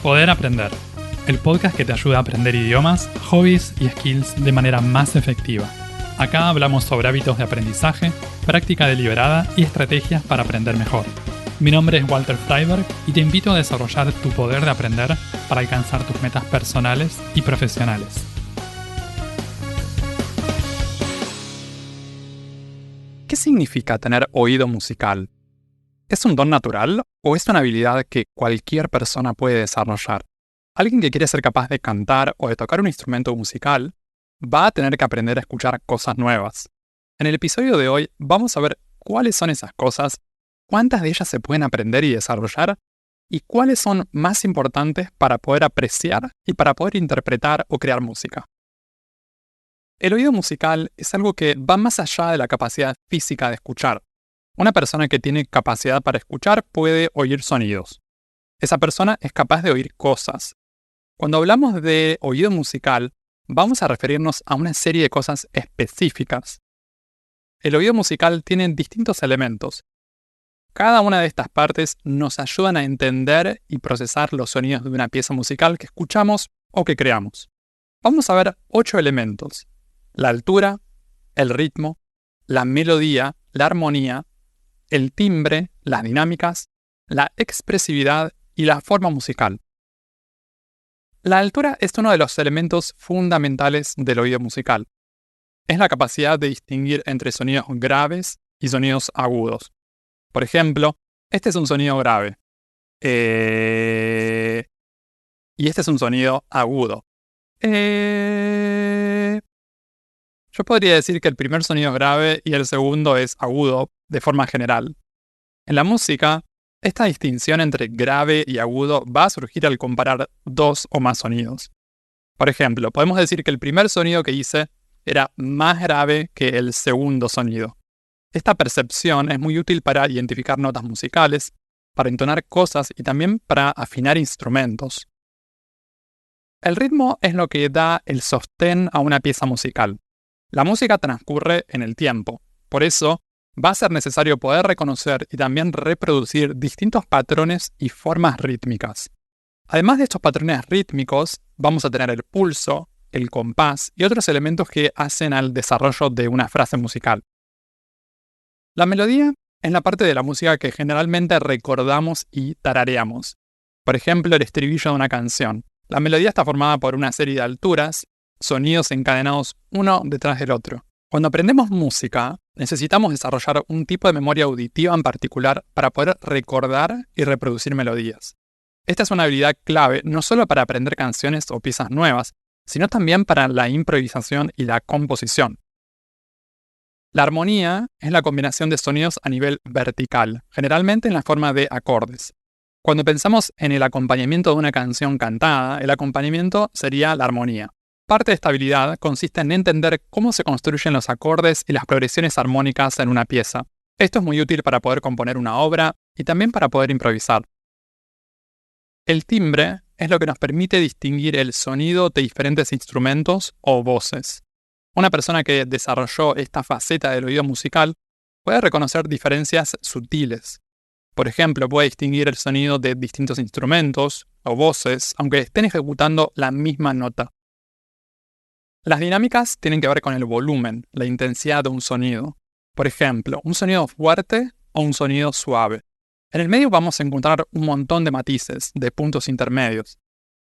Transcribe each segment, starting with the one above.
Poder Aprender, el podcast que te ayuda a aprender idiomas, hobbies y skills de manera más efectiva. Acá hablamos sobre hábitos de aprendizaje, práctica deliberada y estrategias para aprender mejor. Mi nombre es Walter Freiberg y te invito a desarrollar tu poder de aprender para alcanzar tus metas personales y profesionales. ¿Qué significa tener oído musical? ¿Es un don natural o es una habilidad que cualquier persona puede desarrollar? Alguien que quiere ser capaz de cantar o de tocar un instrumento musical va a tener que aprender a escuchar cosas nuevas. En el episodio de hoy vamos a ver cuáles son esas cosas, cuántas de ellas se pueden aprender y desarrollar, y cuáles son más importantes para poder apreciar y para poder interpretar o crear música. El oído musical es algo que va más allá de la capacidad física de escuchar. Una persona que tiene capacidad para escuchar puede oír sonidos. Esa persona es capaz de oír cosas. Cuando hablamos de oído musical, vamos a referirnos a una serie de cosas específicas. El oído musical tiene distintos elementos. Cada una de estas partes nos ayudan a entender y procesar los sonidos de una pieza musical que escuchamos o que creamos. Vamos a ver 8 elementos: la altura, el ritmo, la melodía, la armonía, el timbre, las dinámicas, la expresividad y la forma musical. La altura es uno de los elementos fundamentales del oído musical. Es la capacidad de distinguir entre sonidos graves y sonidos agudos. Por ejemplo, este es un sonido grave. Y este es un sonido agudo. Yo podría decir que el primer sonido es grave y el segundo es agudo, de forma general. En la música, esta distinción entre grave y agudo va a surgir al comparar dos o más sonidos. Por ejemplo, podemos decir que el primer sonido que hice era más grave que el segundo sonido. Esta percepción es muy útil para identificar notas musicales, para entonar cosas y también para afinar instrumentos. El ritmo es lo que da el sostén a una pieza musical. La música transcurre en el tiempo, por eso va a ser necesario poder reconocer y también reproducir distintos patrones y formas rítmicas. Además de estos patrones rítmicos, vamos a tener el pulso, el compás y otros elementos que hacen al desarrollo de una frase musical. La melodía es la parte de la música que generalmente recordamos y tarareamos. Por ejemplo, el estribillo de una canción. La melodía está formada por una serie de alturas, sonidos encadenados uno detrás del otro. Cuando aprendemos música, necesitamos desarrollar un tipo de memoria auditiva en particular para poder recordar y reproducir melodías. Esta es una habilidad clave no solo para aprender canciones o piezas nuevas, sino también para la improvisación y la composición. La armonía es la combinación de sonidos a nivel vertical, generalmente en la forma de acordes. Cuando pensamos en el acompañamiento de una canción cantada, el acompañamiento sería la armonía. Parte de esta habilidad consiste en entender cómo se construyen los acordes y las progresiones armónicas en una pieza. Esto es muy útil para poder componer una obra y también para poder improvisar. El timbre es lo que nos permite distinguir el sonido de diferentes instrumentos o voces. Una persona que desarrolló esta faceta del oído musical puede reconocer diferencias sutiles. Por ejemplo, puede distinguir el sonido de distintos instrumentos o voces, aunque estén ejecutando la misma nota. Las dinámicas tienen que ver con el volumen, la intensidad de un sonido. Por ejemplo, un sonido fuerte o un sonido suave. En el medio vamos a encontrar un montón de matices, de puntos intermedios.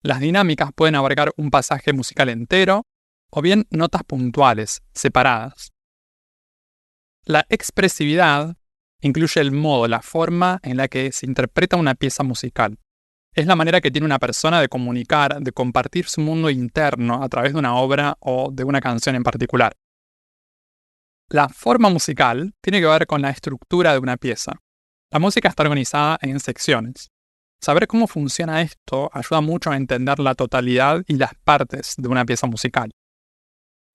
Las dinámicas pueden abarcar un pasaje musical entero o bien notas puntuales, separadas. La expresividad incluye el modo, la forma en la que se interpreta una pieza musical. Es la manera que tiene una persona de comunicar, de compartir su mundo interno a través de una obra o de una canción en particular. La forma musical tiene que ver con la estructura de una pieza. La música está organizada en secciones. Saber cómo funciona esto ayuda mucho a entender la totalidad y las partes de una pieza musical.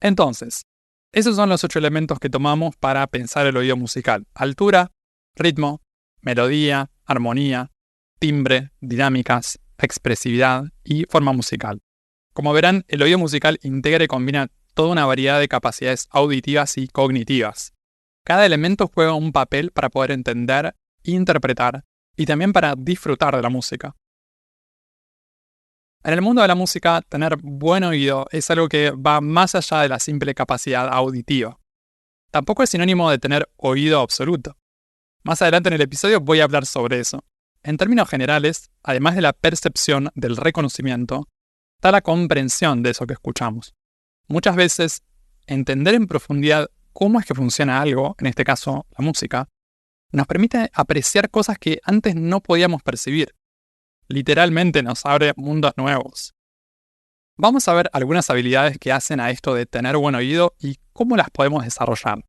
Entonces, esos son los 8 elementos que tomamos para pensar el oído musical: altura, ritmo, melodía, armonía, timbre, dinámicas, expresividad y forma musical. Como verán, el oído musical integra y combina toda una variedad de capacidades auditivas y cognitivas. Cada elemento juega un papel para poder entender, interpretar y también para disfrutar de la música. En el mundo de la música, tener buen oído es algo que va más allá de la simple capacidad auditiva. Tampoco es sinónimo de tener oído absoluto. Más adelante en el episodio voy a hablar sobre eso. En términos generales, además de la percepción del reconocimiento, está la comprensión de eso que escuchamos. Muchas veces, entender en profundidad cómo es que funciona algo, en este caso la música, nos permite apreciar cosas que antes no podíamos percibir. Literalmente nos abre mundos nuevos. Vamos a ver algunas habilidades que hacen a esto de tener buen oído y cómo las podemos desarrollar.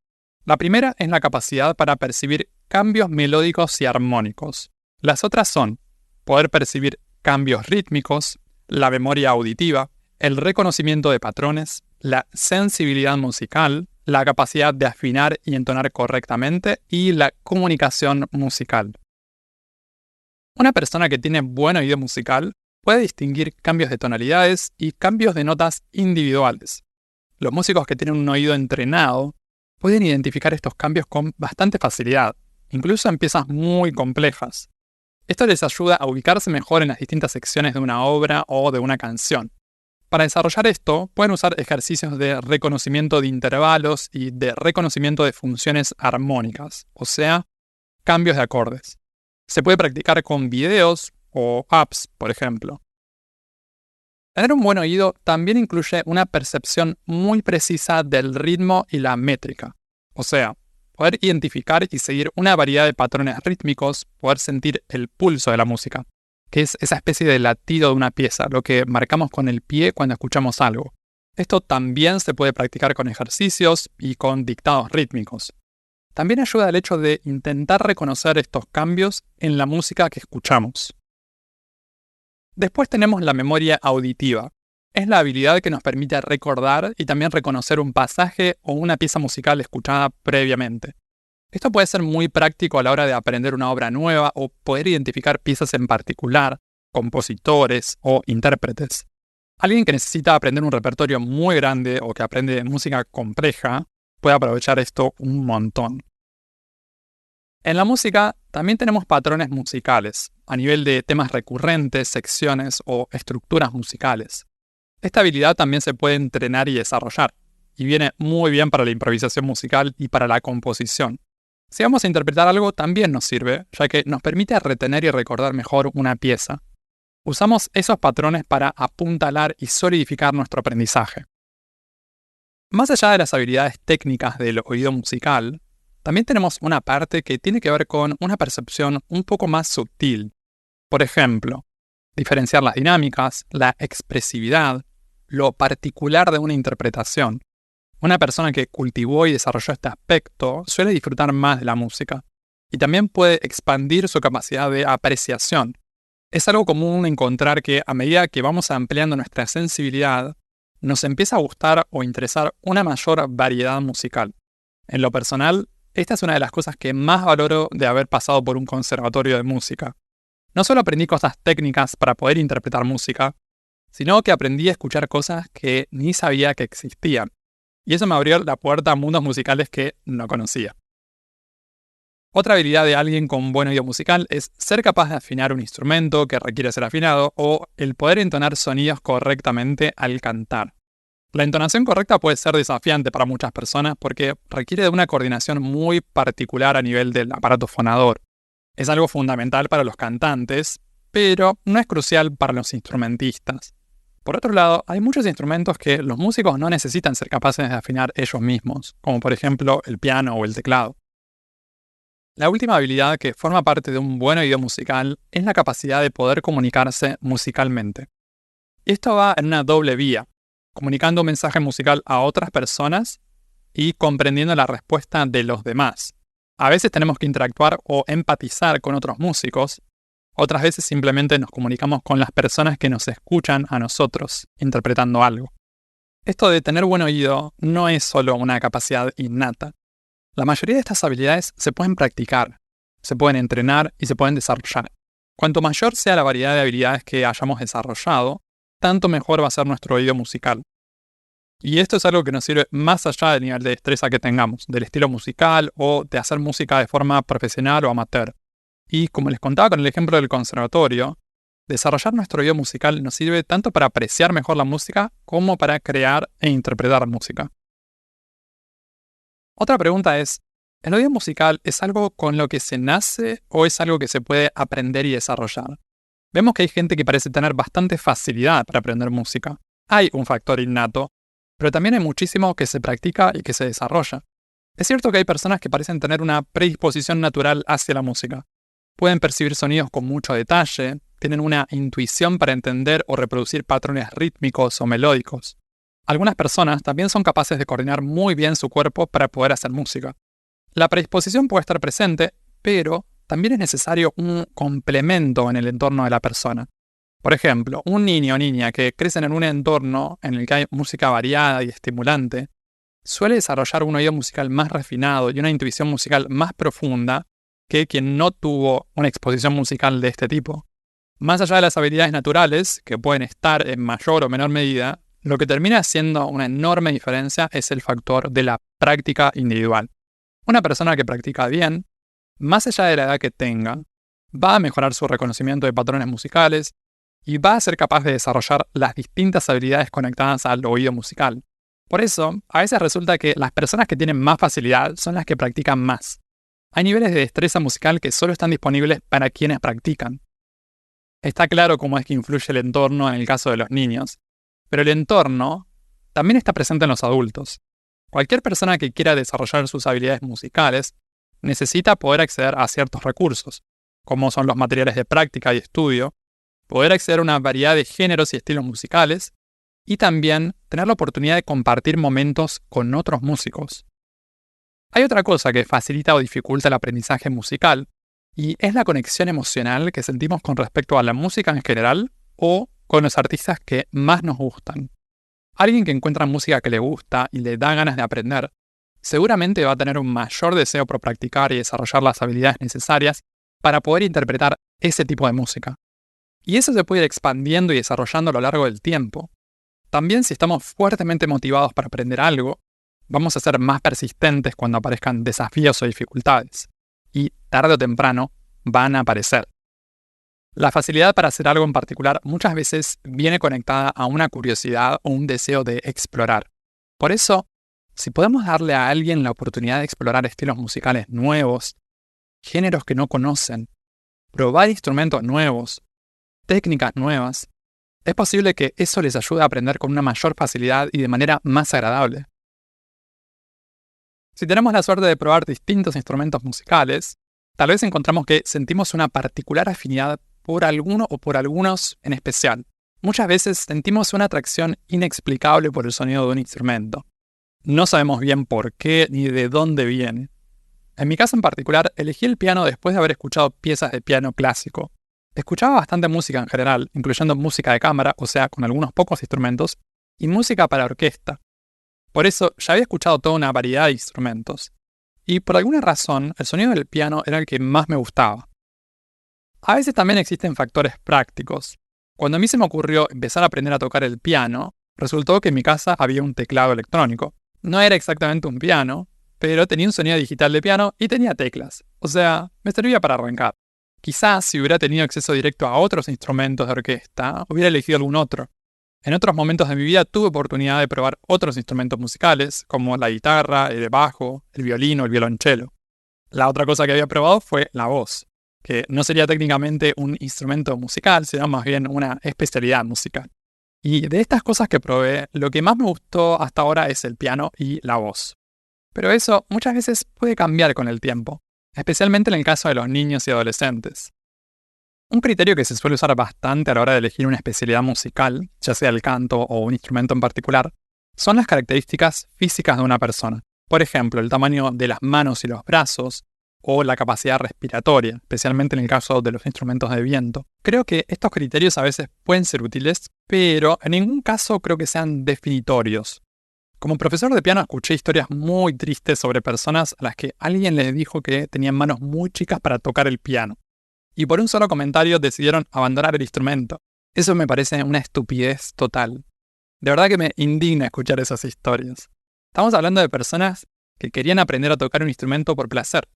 La primera es la capacidad para percibir cambios melódicos y armónicos. Las otras son poder percibir cambios rítmicos, la memoria auditiva, el reconocimiento de patrones, la sensibilidad musical, la capacidad de afinar y entonar correctamente y la comunicación musical. Una persona que tiene buen oído musical puede distinguir cambios de tonalidades y cambios de notas individuales. Los músicos que tienen un oído entrenado pueden identificar estos cambios con bastante facilidad, incluso en piezas muy complejas. Esto les ayuda a ubicarse mejor en las distintas secciones de una obra o de una canción. Para desarrollar esto, pueden usar ejercicios de reconocimiento de intervalos y de reconocimiento de funciones armónicas, o sea, cambios de acordes. Se puede practicar con videos o apps, por ejemplo. Tener un buen oído también incluye una percepción muy precisa del ritmo y la métrica, o sea, poder identificar y seguir una variedad de patrones rítmicos, poder sentir el pulso de la música, que es esa especie de latido de una pieza, lo que marcamos con el pie cuando escuchamos algo. Esto también se puede practicar con ejercicios y con dictados rítmicos. También ayuda el hecho de intentar reconocer estos cambios en la música que escuchamos. Después tenemos la memoria auditiva. Es la habilidad que nos permite recordar y también reconocer un pasaje o una pieza musical escuchada previamente. Esto puede ser muy práctico a la hora de aprender una obra nueva o poder identificar piezas en particular, compositores o intérpretes. Alguien que necesita aprender un repertorio muy grande o que aprende música compleja puede aprovechar esto un montón. En la música también tenemos patrones musicales, a nivel de temas recurrentes, secciones o estructuras musicales. Esta habilidad también se puede entrenar y desarrollar, y viene muy bien para la improvisación musical y para la composición. Si vamos a interpretar algo, también nos sirve, ya que nos permite retener y recordar mejor una pieza. Usamos esos patrones para apuntalar y solidificar nuestro aprendizaje. Más allá de las habilidades técnicas del oído musical, también tenemos una parte que tiene que ver con una percepción un poco más sutil. Por ejemplo, diferenciar las dinámicas, la expresividad, lo particular de una interpretación. Una persona que cultivó y desarrolló este aspecto suele disfrutar más de la música y también puede expandir su capacidad de apreciación. Es algo común encontrar que a medida que vamos ampliando nuestra sensibilidad, nos empieza a gustar o interesar una mayor variedad musical. En lo personal, esta es una de las cosas que más valoro de haber pasado por un conservatorio de música. No solo aprendí cosas técnicas para poder interpretar música, sino que aprendí a escuchar cosas que ni sabía que existían. Y eso me abrió la puerta a mundos musicales que no conocía. Otra habilidad de alguien con buen oído musical es ser capaz de afinar un instrumento que requiere ser afinado o el poder entonar sonidos correctamente al cantar. La entonación correcta puede ser desafiante para muchas personas porque requiere de una coordinación muy particular a nivel del aparato fonador. Es algo fundamental para los cantantes, pero no es crucial para los instrumentistas. Por otro lado, hay muchos instrumentos que los músicos no necesitan ser capaces de afinar ellos mismos, como por ejemplo el piano o el teclado. La última habilidad que forma parte de un buen oído musical es la capacidad de poder comunicarse musicalmente. Esto va en una doble vía, comunicando un mensaje musical a otras personas y comprendiendo la respuesta de los demás. A veces tenemos que interactuar o empatizar con otros músicos, otras veces simplemente nos comunicamos con las personas que nos escuchan a nosotros, interpretando algo. Esto de tener buen oído no es solo una capacidad innata. La mayoría de estas habilidades se pueden practicar, se pueden entrenar y se pueden desarrollar. Cuanto mayor sea la variedad de habilidades que hayamos desarrollado, tanto mejor va a ser nuestro oído musical. Y esto es algo que nos sirve más allá del nivel de destreza que tengamos, del estilo musical o de hacer música de forma profesional o amateur. Y como les contaba con el ejemplo del conservatorio, Desarrollar nuestro oído musical nos sirve tanto para apreciar mejor la música como para crear e interpretar música. Otra pregunta es, ¿el oído musical es algo con lo que se nace o es algo que se puede aprender y desarrollar? Vemos que hay gente que parece tener bastante facilidad para aprender música. Hay un factor innato, pero también hay muchísimo que se practica y que se desarrolla. Es cierto que hay personas que parecen tener una predisposición natural hacia la música. Pueden percibir sonidos con mucho detalle, tienen una intuición para entender o reproducir patrones rítmicos o melódicos. Algunas personas también son capaces de coordinar muy bien su cuerpo para poder hacer música. La predisposición puede estar presente, pero también es necesario un complemento en el entorno de la persona. Por ejemplo, un niño o niña que crecen en un entorno en el que hay música variada y estimulante, suele desarrollar un oído musical más refinado y una intuición musical más profunda que quien no tuvo una exposición musical de este tipo. Más allá de las habilidades naturales, que pueden estar en mayor o menor medida, lo que termina siendo una enorme diferencia es el factor de la práctica individual. Una persona que practica bien, más allá de la edad que tenga, va a mejorar su reconocimiento de patrones musicales y va a ser capaz de desarrollar las distintas habilidades conectadas al oído musical. Por eso, a veces resulta que las personas que tienen más facilidad son las que practican más. Hay niveles de destreza musical que solo están disponibles para quienes practican. Está claro cómo es que influye el entorno en el caso de los niños, pero el entorno también está presente en los adultos. Cualquier persona que quiera desarrollar sus habilidades musicales necesita poder acceder a ciertos recursos, como son los materiales de práctica y estudio, poder acceder a una variedad de géneros y estilos musicales, y también tener la oportunidad de compartir momentos con otros músicos. Hay otra cosa que facilita o dificulta el aprendizaje musical, y es la conexión emocional que sentimos con respecto a la música en general o con los artistas que más nos gustan. Alguien que encuentra música que le gusta y le da ganas de aprender, seguramente va a tener un mayor deseo por practicar y desarrollar las habilidades necesarias para poder interpretar ese tipo de música. Y eso se puede ir expandiendo y desarrollando a lo largo del tiempo. También si estamos fuertemente motivados para aprender algo, vamos a ser más persistentes cuando aparezcan desafíos o dificultades. Y tarde o temprano van a aparecer. La facilidad para hacer algo en particular muchas veces viene conectada a una curiosidad o un deseo de explorar. Por eso, si podemos darle a alguien la oportunidad de explorar estilos musicales nuevos, géneros que no conocen, probar instrumentos nuevos, técnicas nuevas, es posible que eso les ayude a aprender con una mayor facilidad y de manera más agradable. Si tenemos la suerte de probar distintos instrumentos musicales, tal vez encontramos que sentimos una particular afinidad por alguno o por algunos en especial. Muchas veces sentimos una atracción inexplicable por el sonido de un instrumento. No sabemos bien por qué ni de dónde viene. En mi caso en particular, elegí el piano después de haber escuchado piezas de piano clásico. Escuchaba bastante música en general, incluyendo música de cámara, o sea, con algunos pocos instrumentos, y música para orquesta. Por eso ya había escuchado toda una variedad de instrumentos. Y por alguna razón, el sonido del piano era el que más me gustaba. A veces también existen factores prácticos. Cuando a mí se me ocurrió empezar a aprender a tocar el piano, resultó que en mi casa había un teclado electrónico. No era exactamente un piano, pero tenía un sonido digital de piano y tenía teclas. O sea, me servía para arrancar. Quizás si hubiera tenido acceso directo a otros instrumentos de orquesta, hubiera elegido algún otro. En otros momentos de mi vida tuve oportunidad de probar otros instrumentos musicales, como la guitarra, el bajo, el violín o el violonchelo. La otra cosa que había probado fue la voz, que no sería técnicamente un instrumento musical, sino más bien una especialidad musical. Y de estas cosas que probé, lo que más me gustó hasta ahora es el piano y la voz. Pero eso muchas veces puede cambiar con el tiempo, especialmente en el caso de los niños y adolescentes. Un criterio que se suele usar bastante a la hora de elegir una especialidad musical, ya sea el canto o un instrumento en particular, son las características físicas de una persona. Por ejemplo, el tamaño de las manos y los brazos, o la capacidad respiratoria, especialmente en el caso de los instrumentos de viento. Creo que estos criterios a veces pueden ser útiles, pero en ningún caso creo que sean definitorios. Como profesor de piano escuché historias muy tristes sobre personas a las que alguien les dijo que tenían manos muy chicas para tocar el piano. Y por un solo comentario decidieron abandonar el instrumento. Eso me parece una estupidez total. De verdad que me indigna escuchar esas historias. Estamos hablando de personas que querían aprender a tocar un instrumento por placer.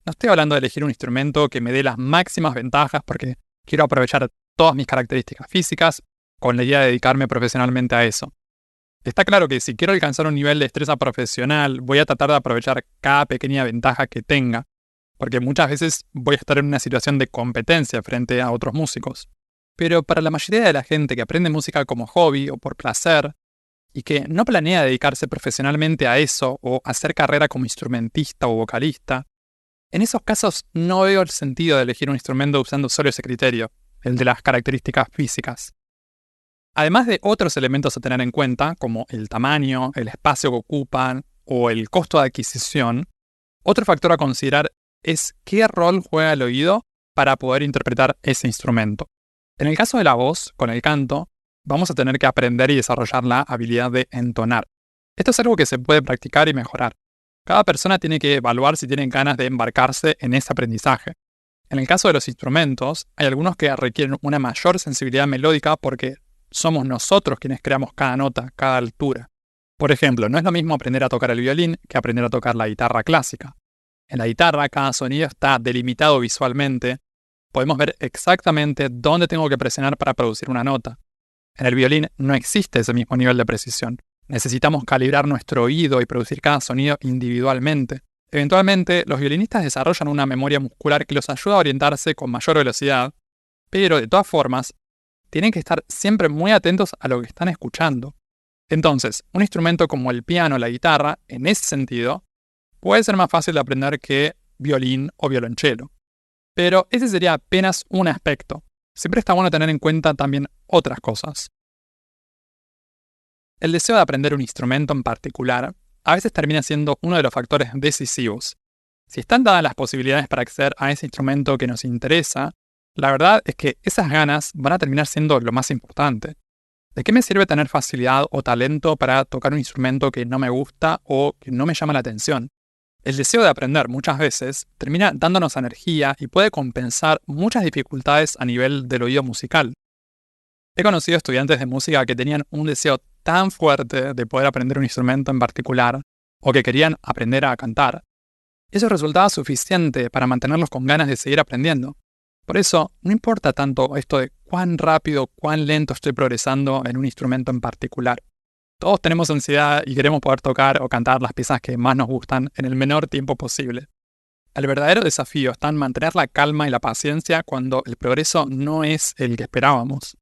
No estoy hablando de elegir un instrumento que me dé las máximas ventajas porque quiero aprovechar todas mis características físicas con la idea de dedicarme profesionalmente a eso. Está claro que si quiero alcanzar un nivel de destreza profesional, voy a tratar de aprovechar cada pequeña ventaja que tenga, porque muchas veces voy a estar en una situación de competencia frente a otros músicos. Pero para la mayoría de la gente que aprende música como hobby o por placer, y que no planea dedicarse profesionalmente a eso o hacer carrera como instrumentista o vocalista, en esos casos no veo el sentido de elegir un instrumento usando solo ese criterio, el de las características físicas. Además de otros elementos a tener en cuenta, como el tamaño, el espacio que ocupan o el costo de adquisición, otro factor a considerar es qué rol juega el oído para poder interpretar ese instrumento. En el caso de la voz, con el canto, vamos a tener que aprender y desarrollar la habilidad de entonar. Esto es algo que se puede practicar y mejorar. Cada persona tiene que evaluar si tiene ganas de embarcarse en ese aprendizaje. En el caso de los instrumentos, hay algunos que requieren una mayor sensibilidad melódica porque somos nosotros quienes creamos cada nota, cada altura. Por ejemplo, no es lo mismo aprender a tocar el violín que aprender a tocar la guitarra clásica. En la guitarra, cada sonido está delimitado visualmente. Podemos ver exactamente dónde tengo que presionar para producir una nota. En el violín no existe ese mismo nivel de precisión. Necesitamos calibrar nuestro oído y producir cada sonido individualmente. Eventualmente, los violinistas desarrollan una memoria muscular que los ayuda a orientarse con mayor velocidad, pero de todas formas, tienen que estar siempre muy atentos a lo que están escuchando. Entonces, un instrumento como el piano o la guitarra, en ese sentido, puede ser más fácil de aprender que violín o violonchelo. Pero ese sería apenas un aspecto. Siempre está bueno tener en cuenta también otras cosas. El deseo de aprender un instrumento en particular a veces termina siendo uno de los factores decisivos. Si están dadas las posibilidades para acceder a ese instrumento que nos interesa, la verdad es que esas ganas van a terminar siendo lo más importante. ¿De qué me sirve tener facilidad o talento para tocar un instrumento que no me gusta o que no me llama la atención? El deseo de aprender muchas veces termina dándonos energía y puede compensar muchas dificultades a nivel del oído musical. He conocido estudiantes de música que tenían un deseo tan fuerte de poder aprender un instrumento en particular o que querían aprender a cantar. Eso resultaba suficiente para mantenerlos con ganas de seguir aprendiendo. Por eso, no importa tanto esto de cuán rápido, cuán lento estoy progresando en un instrumento en particular. Todos tenemos ansiedad y queremos poder tocar o cantar las piezas que más nos gustan en el menor tiempo posible. El verdadero desafío está en mantener la calma y la paciencia cuando el progreso no es el que esperábamos.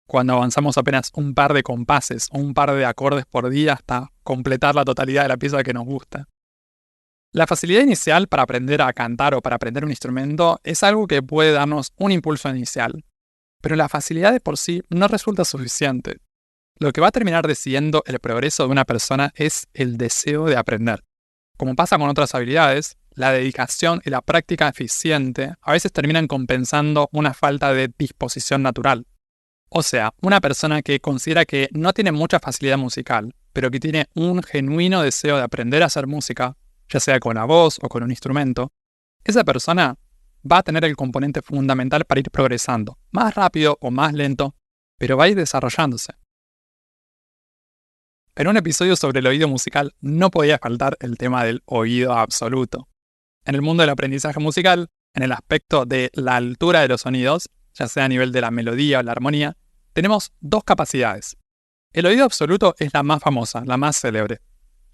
Cuando avanzamos apenas un par de compases o un par de acordes por día hasta completar la totalidad de la pieza que nos gusta. La facilidad inicial para aprender a cantar o para aprender un instrumento es algo que puede darnos un impulso inicial, pero la facilidad de por sí no resulta suficiente. Lo que va a terminar decidiendo el progreso de una persona es el deseo de aprender. Como pasa con otras habilidades, la dedicación y la práctica eficiente a veces terminan compensando una falta de disposición natural. O sea, una persona que considera que no tiene mucha facilidad musical, pero que tiene un genuino deseo de aprender a hacer música, ya sea con la voz o con un instrumento, esa persona va a tener el componente fundamental para ir progresando, más rápido o más lento, pero va a ir desarrollándose. En un episodio sobre el oído musical no podía faltar el tema del oído absoluto. En el mundo del aprendizaje musical, en el aspecto de la altura de los sonidos, ya sea a nivel de la melodía o la armonía, tenemos dos capacidades. El oído absoluto es la más famosa, la más célebre.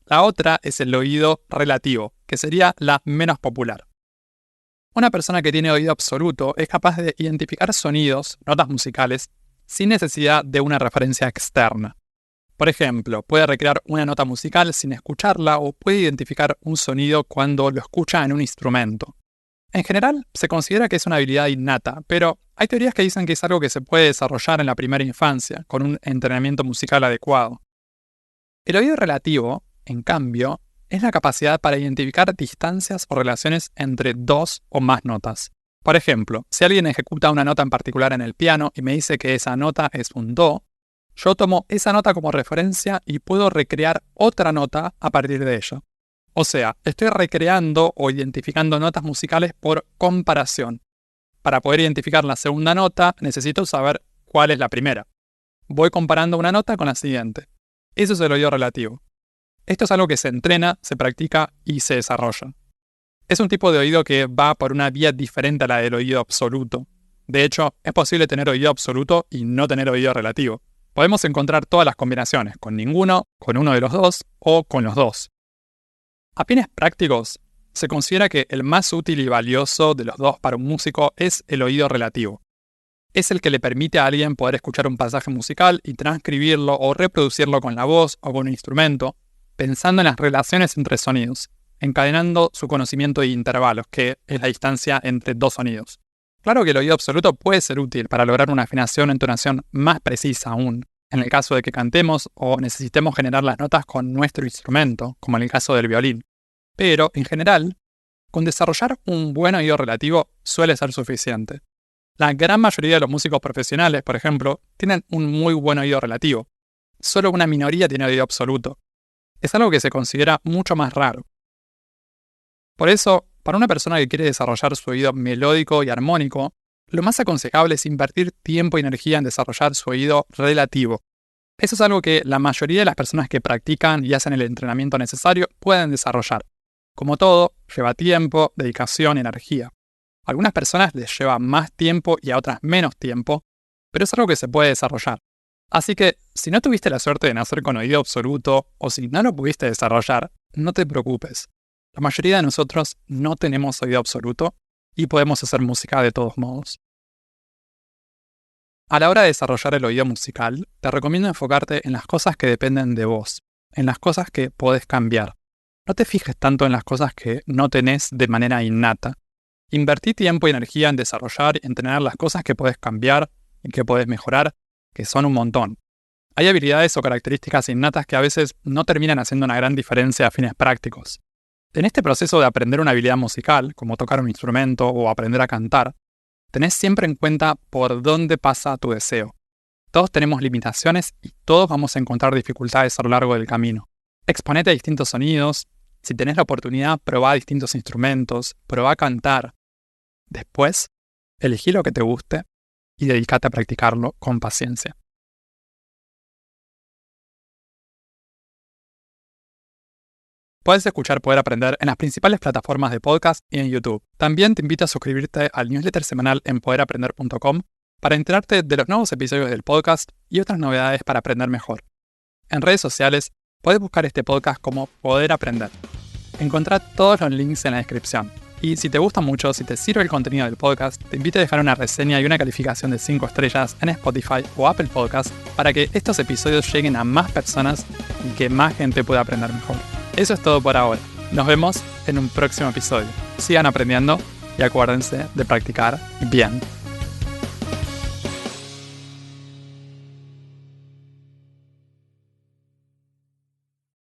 La otra es el oído relativo, que sería la menos popular. Una persona que tiene oído absoluto es capaz de identificar sonidos, notas musicales, sin necesidad de una referencia externa. Por ejemplo, puede recrear una nota musical sin escucharla o puede identificar un sonido cuando lo escucha en un instrumento. En general, se considera que es una habilidad innata, pero hay teorías que dicen que es algo que se puede desarrollar en la primera infancia, con un entrenamiento musical adecuado. El oído relativo, en cambio, es la capacidad para identificar distancias o relaciones entre dos o más notas. Por ejemplo, si alguien ejecuta una nota en particular en el piano y me dice que esa nota es un do, yo tomo esa nota como referencia y puedo recrear otra nota a partir de ello. O sea, estoy recreando o identificando notas musicales por comparación. Para poder identificar la segunda nota, necesito saber cuál es la primera. Voy comparando una nota con la siguiente. Eso es el oído relativo. Esto es algo que se entrena, se practica y se desarrolla. Es un tipo de oído que va por una vía diferente a la del oído absoluto. De hecho, es posible tener oído absoluto y no tener oído relativo. Podemos encontrar todas las combinaciones, con ninguno, con uno de los dos o con los dos. A fines prácticos, se considera que el más útil y valioso de los dos para un músico es el oído relativo. Es el que le permite a alguien poder escuchar un pasaje musical y transcribirlo o reproducirlo con la voz o con un instrumento, pensando en las relaciones entre sonidos, encadenando su conocimiento de intervalos, que es la distancia entre dos sonidos. Claro que el oído absoluto puede ser útil para lograr una afinación o entonación más precisa aún, en el caso de que cantemos o necesitemos generar las notas con nuestro instrumento, como en el caso del violín. Pero, en general, con desarrollar un buen oído relativo suele ser suficiente. La gran mayoría de los músicos profesionales, por ejemplo, tienen un muy buen oído relativo. Solo una minoría tiene oído absoluto. Es algo que se considera mucho más raro. Por eso, para una persona que quiere desarrollar su oído melódico y armónico, lo más aconsejable es invertir tiempo y energía en desarrollar su oído relativo. Eso es algo que la mayoría de las personas que practican y hacen el entrenamiento necesario pueden desarrollar. Como todo, lleva tiempo, dedicación y energía. A algunas personas les lleva más tiempo y a otras menos tiempo, pero es algo que se puede desarrollar. Así que, si no tuviste la suerte de nacer con oído absoluto, o si no lo pudiste desarrollar, no te preocupes. La mayoría de nosotros no tenemos oído absoluto y podemos hacer música de todos modos. A la hora de desarrollar el oído musical, te recomiendo enfocarte en las cosas que dependen de vos, en las cosas que podés cambiar. No te fijes tanto en las cosas que no tenés de manera innata. Invertí tiempo y energía en desarrollar y entrenar las cosas que podés cambiar y que podés mejorar, que son un montón. Hay habilidades o características innatas que a veces no terminan haciendo una gran diferencia a fines prácticos. En este proceso de aprender una habilidad musical, como tocar un instrumento o aprender a cantar, tenés siempre en cuenta por dónde pasa tu deseo. Todos tenemos limitaciones y todos vamos a encontrar dificultades a lo largo del camino. Exponete a distintos sonidos. Si tenés la oportunidad, probá distintos instrumentos, probá a cantar. Después, elegí lo que te guste y dedícate a practicarlo con paciencia. Puedes escuchar Poder Aprender en las principales plataformas de podcast y en YouTube. También te invito a suscribirte al newsletter semanal en poderaprender.com para enterarte de los nuevos episodios del podcast y otras novedades para aprender mejor. En redes sociales, puedes buscar este podcast como Poder Aprender. Encontrá todos los links en la descripción. Y si te gusta mucho, si te sirve el contenido del podcast, te invito a dejar una reseña y una calificación de 5 estrellas en Spotify o Apple Podcast para que estos episodios lleguen a más personas y que más gente pueda aprender mejor. Eso es todo por ahora. Nos vemos en un próximo episodio. Sigan aprendiendo y acuérdense de practicar bien.